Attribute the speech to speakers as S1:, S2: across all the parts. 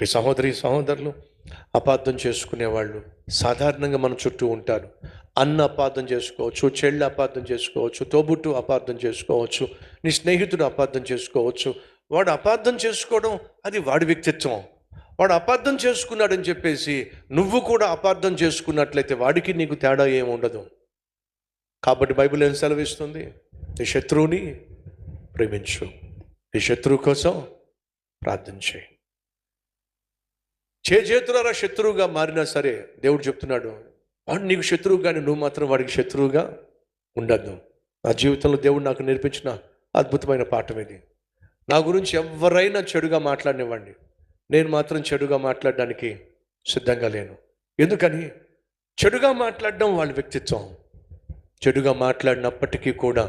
S1: ఈ సహోదరి సహోదరులు, అపార్థం చేసుకునేవాళ్ళు సాధారణంగా మన చుట్టూ ఉంటారు. అన్న అపార్థం చేసుకోవచ్చు, చెల్లి అపార్థం చేసుకోవచ్చు, తోబుట్టు అపార్థం చేసుకోవచ్చు, నీ స్నేహితుడు అపార్థం చేసుకోవచ్చు. వాడు అపార్థం చేసుకోవడం అది వాడి వ్యక్తిత్వం. వాడు అపార్థం చేసుకున్నాడని చెప్పేసి నువ్వు కూడా అపార్థం చేసుకున్నట్లయితే వాడికి నీకు తేడా ఏమి ఉండదు. కాబట్టి బైబిల్ ఏం సెలవిస్తుంది? నీ శత్రువుని ప్రేమించు, నీ శత్రువు కోసం ప్రార్థన చేయి. చేతులారా శత్రువుగా మారినా సరే దేవుడు చెప్తున్నాడు, వాడు నీకు శత్రువు కానీ నువ్వు మాత్రం వాడికి శత్రువుగా ఉండద్దు. నా జీవితంలో దేవుడు నాకు నేర్పించిన అద్భుతమైన పాఠం ఇది. నా గురించి ఎవరైనా చెడుగా మాట్లాడినివ్వండి, నేను మాత్రం చెడుగా మాట్లాడడానికి సిద్ధంగా లేను. ఎందుకని? చెడుగా మాట్లాడడం వాళ్ళ వ్యక్తిత్వం. చెడుగా మాట్లాడినప్పటికీ కూడా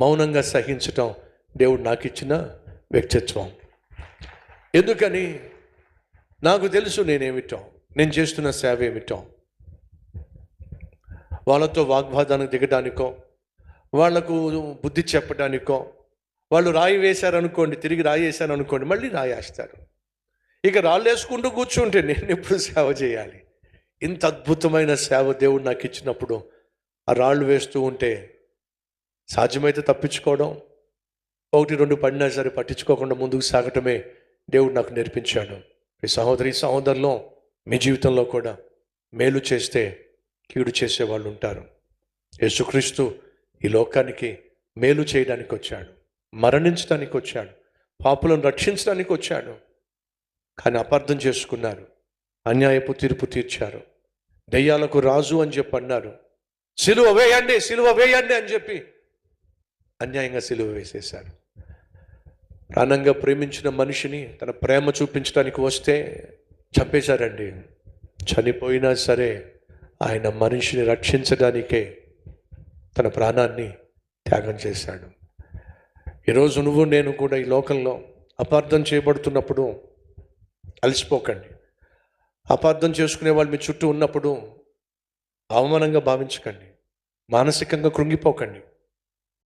S1: మౌనంగా సహించటం దేవుడు నాకు ఇచ్చిన వ్యక్తిత్వం. ఎందుకని? నాకు తెలుసు నేనేమిటో, నేను చేస్తున్న సేవ ఏమిటో. వాళ్ళతో వాగ్వాదానికి దిగడానికో, వాళ్లకు బుద్ధి చెప్పడానికో, వాళ్ళు రాయి వేశారనుకోండి, తిరిగి రాయి వేశాను అనుకోండి, మళ్ళీ రాయి వేస్తారు. ఇక రాళ్ళు వేసుకుంటూ కూర్చుంటే నేను ఎప్పుడు సేవ చేయాలి? ఇంత అద్భుతమైన సేవ దేవుడు నాకు ఇచ్చినప్పుడు ఆ రాళ్ళు వేస్తూ ఉంటే సాధ్యమైతే తప్పించుకోవడం, 1-2 పడినా సరే పట్టించుకోకుండా ముందుకు సాగటమే దేవుడు నాకు నేర్పించాడు. ఈ సహోదరి సహోదరులో మీ జీవితంలో కూడా మేలు చేస్తే కీడు చేసేవాళ్ళు ఉంటారు. యేసుక్రీస్తు ఈ లోకానికి మేలు చేయడానికి వచ్చాడు, మరణించడానికి వచ్చాడు, పాపులను రక్షించడానికి వచ్చాడు. కానీ అపార్థం చేసుకున్నారు, అన్యాయపు తీర్పు తీర్చారు, దెయ్యాలకు రాజు అని చెప్పి అన్నారు. సిలువ వేయండి, సిలువ వేయండి అని చెప్పి అన్యాయంగా సిలువ వేసేశారు. ప్రాణంగా ప్రేమించిన మనిషిని తన ప్రేమ చూపించడానికి వస్తే చంపేశారండి. చనిపోయినా సరే ఆయన మనిషిని రక్షించడానికే తన ప్రాణాన్ని త్యాగం చేశాడు. ఈరోజు నువ్వు నేను కూడా ఈ లోకంలో అపార్థం చేయబడుతున్నప్పుడు అలసిపోకండి. అపార్థం చేసుకునే వాళ్ళు మీ చుట్టూ ఉన్నప్పుడు అవమానంగా భావించకండి, మానసికంగా కృంగిపోకండి.